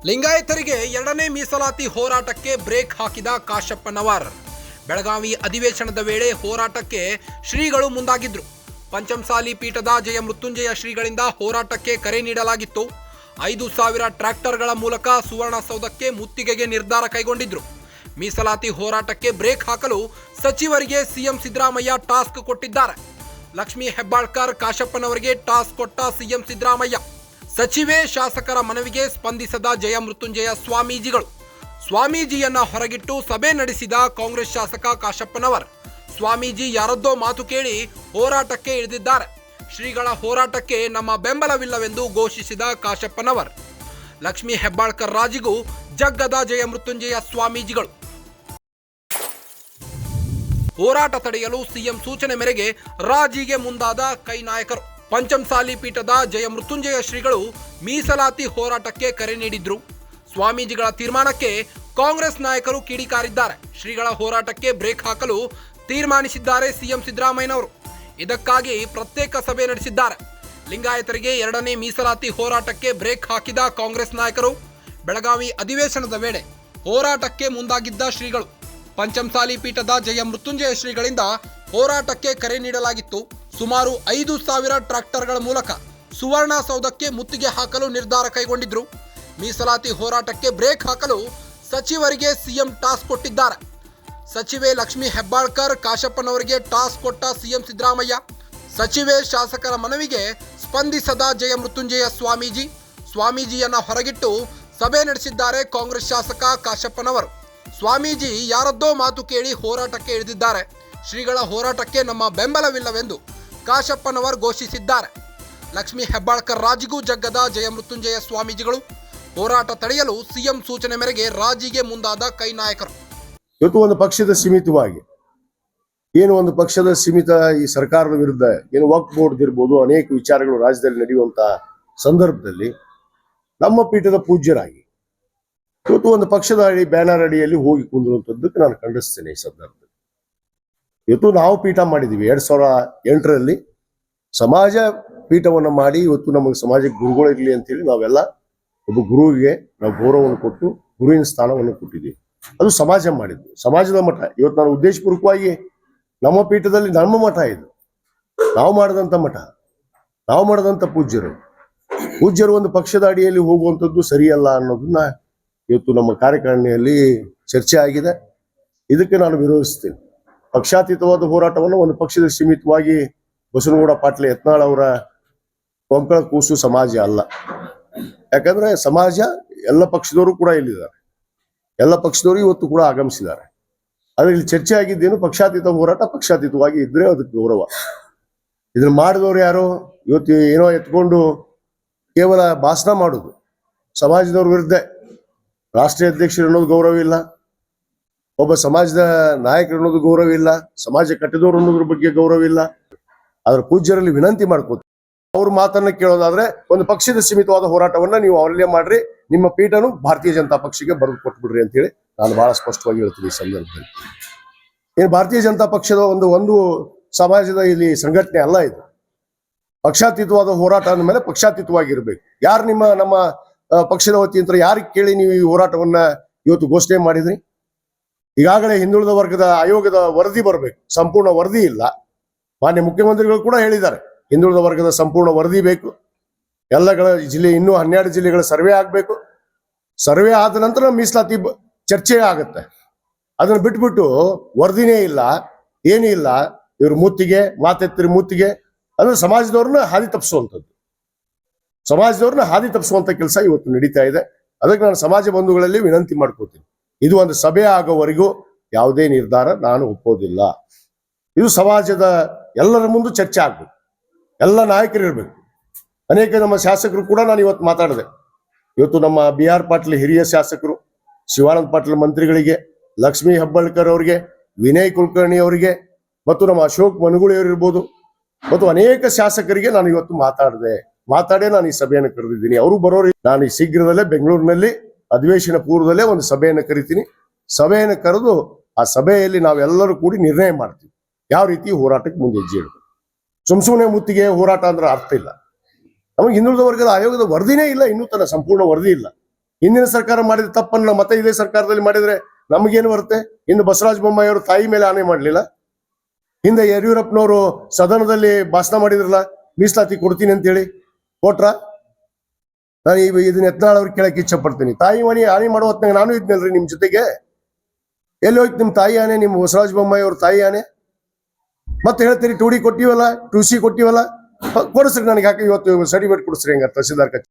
ಲಿಂಗಾಯತರಿಗೆ ಎರಡನೇ ಮೀಸಲಾತಿ ಹೋರಾಟಕ್ಕೆ ಬ್ರೇಕ್ ಹಾಕಿದ ಕಾಶಪ್ಪನವರ್. ಬೆಳಗಾವಿ ಅಧಿವೇಶನದ ವೇಳೆ ಹೋರಾಟಕ್ಕೆ ಶ್ರೀಗಳು ಮುಂದಾಗಿದ್ರು. ಪಂಚಮಸಾಲಿ ಪೀಠದ ಜಯ ಮೃತ್ಯುಂಜಯ ಶ್ರೀಗಳಿಂದ ಹೋರಾಟಕ್ಕೆ ಕರೆ ನೀಡಲಾಗಿತ್ತು. 5,000 ಟ್ರ್ಯಾಕ್ಟರ್ಗಳ ಮೂಲಕ ಸುವರ್ಣಸೌಧಕ್ಕೆ ಮುತ್ತಿಗೆಗೆ ನಿರ್ಧಾರ ಕೈಗೊಂಡಿದ್ರು. ಮೀಸಲಾತಿ ಹೋರಾಟಕ್ಕೆ ಬ್ರೇಕ್ ಹಾಕಲು ಸಚಿವರಿಗೆ ಸಿಎಂ ಸಿದ್ದರಾಮಯ್ಯ ಟಾಸ್ಕ್ ಕೊಟ್ಟಿದ್ದಾರೆ. ಲಕ್ಷ್ಮೀ ಹೆಬ್ಬಾಳ್ಕರ್ ಕಾಶಪ್ಪನವರಿಗೆ ಟಾಸ್ಕ್ ಕೊಟ್ಟ ಸಿಎಂ ಸಿದ್ದರಾಮಯ್ಯ. ಸಚಿವೆ ಶಾಸಕರ ಮನವಿಗೆ ಸ್ಪಂದಿಸದ ಜಯ ಮೃತ್ಯುಂಜಯ ಸ್ವಾಮೀಜಿಯನ್ನ ಹೊರಗಿಟ್ಟು ಸಭೆ ನಡೆಸಿದ ಕಾಂಗ್ರೆಸ್ ಶಾಸಕ ಕಾಶಪ್ಪನವರ್. ಸ್ವಾಮೀಜಿ ಯಾರದ್ದೋ ಮಾತು ಕೇಳಿ ಹೋರಾಟಕ್ಕೆ ಇಳಿದಿದ್ದಾರೆ. ಶ್ರೀಗಳ ಹೋರಾಟಕ್ಕೆ ನಮ್ಮ ಬೆಂಬಲವಿಲ್ಲವೆಂದು ಘೋಷಿಸಿದ ಕಾಶಪ್ಪನವರ್. ಲಕ್ಷ್ಮೀ ಹೆಬ್ಬಾಳ್ಕರ್ ರಾಜಿಗೂ ಜಗ್ಗದ ಜಯ ಮೃತ್ಯುಂಜಯ ಸ್ವಾಮೀಜಿಗಳು. ಹೋರಾಟ ತಡೆಯಲು ಸಿಎಂ ಸೂಚನೆ ಮೇರೆಗೆ ರಾಜಿಗೆ ಮುಂದಾದ ಕೈ ನಾಯಕರು. ಪಂಚಮಸಾಲಿ ಪೀಠದ ಜಯ ಮೃತ್ಯುಂಜಯ ಶ್ರೀಗಳು ಮೀಸಲಾತಿ ಹೋರಾಟಕ್ಕೆ ಕರೆ ನೀಡಿದ್ರು. ಸ್ವಾಮೀಜಿಗಳ ತೀರ್ಮಾನಕ್ಕೆ ಕಾಂಗ್ರೆಸ್ ನಾಯಕರು ಕಿಡಿಕಾರಿದ್ದಾರೆ. ಶ್ರೀಗಳ ಹೋರಾಟಕ್ಕೆ ಬ್ರೇಕ್ ಹಾಕಲು ತೀರ್ಮಾನಿಸಿದ್ದಾರೆ ಸಿಎಂ ಸಿದ್ದರಾಮಯ್ಯನವರು. ಇದಕ್ಕಾಗಿ ಪ್ರತ್ಯೇಕ ಸಭೆ ನಡೆಸಿದ್ದಾರೆ. ಲಿಂಗಾಯತರಿಗೆ ಎರಡನೇ ಮೀಸಲಾತಿ ಹೋರಾಟಕ್ಕೆ ಬ್ರೇಕ್ ಹಾಕಿದ ಕಾಂಗ್ರೆಸ್ ನಾಯಕರು. ಬೆಳಗಾವಿ ಅಧಿವೇಶನದ ವೇಳೆ ಹೋರಾಟಕ್ಕೆ ಮುಂದಾಗಿದ್ದ ಶ್ರೀಗಳು. ಪಂಚಮಸಾಲಿ ಪೀಠದ ಜಯ ಮೃತ್ಯುಂಜಯ ಶ್ರೀಗಳಿಂದ ಹೋರಾಟಕ್ಕೆ ಕರೆ ನೀಡಲಾಗಿತ್ತು. ಸುಮಾರು 5,000 ಟ್ರ್ಯಾಕ್ಟರ್ಗಳ ಮೂಲಕ ಸುವರ್ಣಸೌಧಕ್ಕೆ ಮುತ್ತಿಗೆ ಹಾಕಲು ನಿರ್ಧಾರ ಕೈಗೊಂಡಿದ್ರು. ಮೀಸಲಾತಿ ಹೋರಾಟಕ್ಕೆ ಬ್ರೇಕ್ ಹಾಕಲು ಸಚಿವರಿಗೆ ಸಿಎಂ ಟಾಸ್ಕ್ ಕೊಟ್ಟಿದ್ದಾರೆ. ಸಚಿವೆ ಲಕ್ಷ್ಮೀ ಹೆಬ್ಬಾಳ್ಕರ್ ಕಾಶಪ್ಪನವರಿಗೆ ಟಾಸ್ಕ್ ಕೊಟ್ಟ ಸಿಎಂ ಸಿದ್ದರಾಮಯ್ಯ. ಸಚಿವೆ ಶಾಸಕರ ಮನವಿಗೆ ಸ್ಪಂದಿಸದ ಜಯ ಮೃತ್ಯುಂಜಯ ಸ್ವಾಮೀಜಿಯನ್ನ ಹೊರಗಿಟ್ಟು ಸಭೆ ನಡೆಸಿದ್ದಾರೆ ಕಾಂಗ್ರೆಸ್ ಶಾಸಕ ಕಾಶಪ್ಪನವರು. ಸ್ವಾಮೀಜಿ ಯಾರದ್ದೋ ಮಾತು ಕೇಳಿ ಹೋರಾಟಕ್ಕೆ ಇಳಿದಿದ್ದಾರೆ. ಶ್ರೀಗಳ ಹೋರಾಟಕ್ಕೆ ನಮ್ಮ ಬೆಂಬಲವಿಲ್ಲವೆಂದು ಕಾಶಪ್ಪನವರ್ ಘೋಷಿಸಿದ್ದಾರೆ. ಲಕ್ಷ್ಮೀ ಹೆಬ್ಬಾಳ್ಕರ್ ರಾಜಿಗೂ ಜಗ್ಗದ ಜಯ ಮೃತ್ಯುಂಜಯ ಸ್ವಾಮೀಜಿಗಳು. ಹೋರಾಟ ತಡೆಯಲು ಸಿಎಂ ಸೂಚನೆ ಮೇರೆಗೆ ರಾಜಿಗೆ ಮುಂದಾದ ಕೈ ನಾಯಕರು. ಇವತ್ತು ಒಂದು ಪಕ್ಷದ ಸೀಮಿತವಾಗಿ ಒಂದು ಪಕ್ಷದ ಸೀಮಿತ ಈ ಸರ್ಕಾರದ ವಿರುದ್ಧ ವಕ್ಫ್ ಬೋರ್ಡ್ ಇರ್ಬೋದು, ಅನೇಕ ವಿಚಾರಗಳು ರಾಜ್ಯದಲ್ಲಿ ನಡೆಯುವಂತ ಸಂದರ್ಭದಲ್ಲಿ ನಮ್ಮ ಪೀಠದ ಪೂಜ್ಯರಾಗಿ ಇವತ್ತು ಒಂದು ಪಕ್ಷದ ಬ್ಯಾನರ್ ಅಡಿಯಲ್ಲಿ ಹೋಗಿ ಕುಂದಿರುವಂತದ್ದಕ್ಕೆ ನಾನು ಖಂಡಿಸ್ತೇನೆ. ಈ ಸಂದರ್ಭದಲ್ಲಿ ಇವತ್ತು ನಾವು ಪೀಠ ಮಾಡಿದೀವಿ 2008ರಲ್ಲಿ ಸಮಾಜ ಪೀಠವನ್ನು ಮಾಡಿ ಇವತ್ತು ನಮಗೆ ಸಮಾಜಕ್ಕೆ ಗುರುಗಳಿರ್ಲಿ ಅಂತೇಳಿ ನಾವೆಲ್ಲ ಒಬ್ಬ ಗುರುವಿಗೆ ನಾವು ಗೌರವವನ್ನು ಕೊಟ್ಟು ಗುರುವಿನ ಸ್ಥಾನವನ್ನು ಕೊಟ್ಟಿದ್ದೀವಿ. ಅದು ಸಮಾಜ ಮಾಡಿದ್ದು, ಸಮಾಜದ ಮಠ. ಇವತ್ತು ನಾನು ಉದ್ದೇಶಪೂರ್ವಕವಾಗಿ ನಮ್ಮ ಪೀಠದಲ್ಲಿ ನಮ್ಮ ಮಠ ಇದು, ನಾವು ಮಾಡಿದಂಥ ಮಠ, ನಾವು ಮಾಡಿದಂಥ ಪೂಜ್ಯರು ಒಂದು ಪಕ್ಷದ ಅಡಿಯಲ್ಲಿ ಹೋಗುವಂಥದ್ದು ಸರಿಯಲ್ಲ ಅನ್ನೋದನ್ನ ಇವತ್ತು ನಮ್ಮ ಕಾರ್ಯಕಾರಿಣಿಯಲ್ಲಿ ಚರ್ಚೆ ಆಗಿದೆ. ಇದಕ್ಕೆ ನಾನು ವಿರೋಧಿಸ್ತೇನೆ. ಪಕ್ಷಾತೀತವಾದ ಹೋರಾಟವನ್ನು ಒಂದು ಪಕ್ಷದ ಸೀಮಿತವಾಗಿ ಬಸವನಗೌಡ ಪಾಟೀಲ್ ಯತ್ನಾಳ್ ಅವರ ಕೊಂಕಣ ಕೂಸು ಸಮಾಜ ಅಲ್ಲ. ಯಾಕಂದ್ರೆ ಸಮಾಜ ಎಲ್ಲ ಪಕ್ಷದವರು ಕೂಡ ಇಲ್ಲಿದ್ದಾರೆ, ಎಲ್ಲ ಪಕ್ಷದವರು ಇವತ್ತು ಕೂಡ ಆಗಮಿಸಿದ್ದಾರೆ. ಆದ್ರೆ ಇಲ್ಲಿ ಚರ್ಚೆ ಆಗಿದ್ದೇನು ಪಕ್ಷಾತೀತ ಹೋರಾಟ ಪಕ್ಷಾತೀತವಾಗಿ ಇದ್ರೆ ಅದಕ್ಕೆ ಗೌರವ. ಇದನ್ನ ಮಾಡಿದವರು ಯಾರು? ಇವತ್ತು ಏನೋ ಎತ್ಕೊಂಡು ಕೇವಲ ಭಾಷಣ ಮಾಡುದು, ಸಮಾಜದವ್ರ ವಿರುದ್ಧ ರಾಷ್ಟ್ರೀಯ ಅಧ್ಯಕ್ಷರು ಅನ್ನೋದು ಗೌರವ ಇಲ್ಲ, ಒಬ್ಬ ಸಮಾಜದ ನಾಯಕರು ಅನ್ನೋದು ಗೌರವ ಇಲ್ಲ, ಸಮಾಜ ಕಟ್ಟಿದವರು ಅನ್ನೋದ್ರ ಬಗ್ಗೆ ಗೌರವ ಇಲ್ಲ. ಆದ್ರೆ ಪೂಜ್ಯರಲ್ಲಿ ವಿನಂತಿ ಮಾಡ್ಕೋತೀವಿ, ಅವ್ರ ಮಾತನ್ನ ಕೇಳೋದಾದ್ರೆ ಒಂದು ಪಕ್ಷದ ಸೀಮಿತವಾದ ಹೋರಾಟವನ್ನ ನೀವು ಅವರಲ್ಲೇ ಮಾಡ್ರಿ, ನಿಮ್ಮ ಪೀಠನು ಭಾರತೀಯ ಜನತಾ ಪಕ್ಷಕ್ಕೆ ಬರೆದು ಕೊಟ್ಬಿಡ್ರಿ ಅಂತೇಳಿ ನಾನು ಬಹಳ ಸ್ಪಷ್ಟವಾಗಿ ಹೇಳ್ತೀನಿ. ಈ ಸಂದರ್ಭದಲ್ಲಿ ಭಾರತೀಯ ಜನತಾ ಪಕ್ಷದ ಒಂದು ಸಮಾಜದ ಇಲ್ಲಿ ಸಂಘಟನೆ ಅಲ್ಲ ಇದು. ಪಕ್ಷಾತೀತವಾದ ಹೋರಾಟ ಅಂದಮೇಲೆ ಪಕ್ಷಾತೀತವಾಗಿರ್ಬೇಕು. ಯಾರು ನಮ್ಮ ಪಕ್ಷದ ವತಿಯಿಂದ ಯಾರಿಗೆ ಕೇಳಿ ನೀವು ಈ ಹೋರಾಟವನ್ನ ಇವತ್ತು ಘೋಷಣೆ ಮಾಡಿದ್ರಿ? ಈಗಾಗಲೇ ಹಿಂದುಳಿದ ವರ್ಗದ ಆಯೋಗದ ವರದಿ ಬರಬೇಕು, ಸಂಪೂರ್ಣ ವರದಿ ಇಲ್ಲ. ಮಾನ್ಯ ಮುಖ್ಯಮಂತ್ರಿಗಳು ಕೂಡ ಹೇಳಿದ್ದಾರೆ, ಹಿಂದುಳಿದ ವರ್ಗದ ಸಂಪೂರ್ಣ ವರದಿ ಬೇಕು, ಎಲ್ಲಗಳ ಜಿಲ್ಲೆ ಇನ್ನೂ 12 ಜಿಲ್ಲೆಗಳ ಸರ್ವೆ ಆಗ್ಬೇಕು. ಸರ್ವೆ ಆದ ನಂತರ ಮೀಸಲಾತಿ ಚರ್ಚೆ ಆಗುತ್ತೆ. ಅದನ್ನ ಬಿಟ್ಬಿಟ್ಟು ವರದಿನೇ ಇಲ್ಲ, ಏನೂ ಇಲ್ಲ, ಇವ್ರ ಮಾತೆತ್ತಿರ ಮುತ್ತಿಗೆ ಅಂದ್ರೆ ಸಮಾಜದವ್ರನ್ನ ಹಾದಿ ತಪ್ಪಿಸುವಂತ ಕೆಲಸ ಇವತ್ತು ನಡೀತಾ ಇದೆ. ಅದಕ್ಕೆ ನಾನು ಸಮಾಜ ಬಂಧುಗಳಲ್ಲಿ ವಿನಂತಿ ಮಾಡ್ಕೋತೀನಿ, ಇದು ಒಂದು ಸಭೆ ಆಗೋವರೆಗೂ ಯಾವುದೇ ನಿರ್ಧಾರ ನಾನು ಒಪ್ಪೋದಿಲ್ಲ. ಇದು ಸಮಾಜದ ಎಲ್ಲರ ಮುಂದೆ ಚರ್ಚೆ ಆಗ್ಬೇಕು, ಎಲ್ಲ ನಾಯಕರು ಇರ್ಬೇಕು. ಅನೇಕ ನಮ್ಮ ಶಾಸಕರು ಕೂಡ ನಾನು ಇವತ್ತು ಮಾತಾಡಿದೆ. ಇವತ್ತು ನಮ್ಮ BR ಪಾಟೀಲ್ ಹಿರಿಯ ಶಾಸಕರು, ಶಿವಾನಂದ ಪಾಟೀಲ್ ಮಂತ್ರಿಗಳಿಗೆ, ಲಕ್ಷ್ಮೀ ಹೆಬ್ಬಾಳ್ಕರ್ ಅವರಿಗೆ, ವಿನಯ್ ಕುಲಕರ್ಣಿ ಅವರಿಗೆ ಮತ್ತು ನಮ್ಮ ಅಶೋಕ್ ಮನಗುಳಿ ಇರ್ಬೋದು ಮತ್ತು ಅನೇಕ ಶಾಸಕರಿಗೆ ನಾನು ಇವತ್ತು ಮಾತಾಡೇ ನಾನು ಈ ಸಭೆಯನ್ನು ಕರೆದಿದ್ದೀನಿ. ಅವರು ಬರೋರು. ನಾನು ಈ ಶೀಘ್ರದಲ್ಲೇ ಬೆಂಗಳೂರಿನಲ್ಲಿ ಅಧಿವೇಶನ ಪೂರ್ವದಲ್ಲೇ ಒಂದು ಸಭೆಯನ್ನು ಕರಿತೀನಿ. ಸಭೆಯನ್ನು ಕರೆದು ಆ ಸಭೆಯಲ್ಲಿ ನಾವೆಲ್ಲರೂ ಕೂಡಿ ನಿರ್ಣಯ ಮಾಡ್ತೀವಿ ಯಾವ ರೀತಿ ಹೋರಾಟಕ್ಕೆ ಮುಂದೆ ಹೆಜ್ಜೆ ಇಡಬೇಕು. ಸುಮ್ಮನೆ ಮುತ್ತಿಗೆ ಹೋರಾಟ ಅಂದ್ರೆ ಅರ್ಥ ಇಲ್ಲ. ನಮಗೆ ಹಿಂದುಳಿದ ವರ್ಗದ ಆಯೋಗದ ವರದಿನೇ ಇಲ್ಲ, ಇನ್ನೂ ತನ್ನ ಸಂಪೂರ್ಣ ವರದಿ ಇಲ್ಲ. ಹಿಂದಿನ ಸರ್ಕಾರ ಮಾಡಿದ ತಪ್ಪನ್ನ ಮತ್ತೆ ಇದೇ ಸರ್ಕಾರದಲ್ಲಿ ಮಾಡಿದ್ರೆ ನಮಗೇನು ಬರುತ್ತೆ? ಇನ್ನು ಬಸವರಾಜ ಬೊಮ್ಮಾಯಿ ಅವರು ತಾಯಿ ಮೇಲೆ ಆಣೆ ಮಾಡ್ಲಿಲ್ಲ. ಹಿಂದೆ ಯಡಿಯೂರಪ್ಪನವರು ಸದನದಲ್ಲಿ ಭಾಷಣ ಮಾಡಿದ್ರಲ್ಲ, ಮೀಸಲಾತಿ ಕೊಡ್ತೀನಿ ಅಂತೇಳಿ, ಕೊಟ್ರ? ನಾನು ಇದನ್ನ ಯತ್ನಾಳ್ ಅವ್ರಿಗೆ ಕೇಳಕ್ ಇಚ್ಛೆ ಪಡ್ತೀನಿ. ತಾಯಿ ಮನೆ ಆಣೆ ಮಾಡೋ ಹೊತ್ನಾಗ ನಾನು ಇದ್ನಲ್ರಿ ನಿಮ್ ಜೊತೆಗೆ. ಎಲ್ಲಿ ಹೋಯ್ತು ನಿಮ್ ತಾಯಿ ಆನೆ, ನಿಮ್ ಬಸವರಾಜ ಬೊಮ್ಮಾಯಿ ಅವ್ರ ತಾಯಿ ಆನೆ? ಮತ್ತೆ ಹೇಳ್ತೀರಿ 2D ಕೊಟ್ಟಿವಲ್ಲ, 2C ಕೊಟ್ಟಿವಲ್ಲ, ಕೊಡಿಸ್ರಿ ನನಗೆ. ಹಾಕಿ ಇವತ್ತು ಸರ್ಟಿಫಿಕೇಟ್ ಕೊಡಿಸ್ರಿ, ಹೆಂಗ ತಹಸೀಲ್ದಾರ್ ಕಚೇರಿ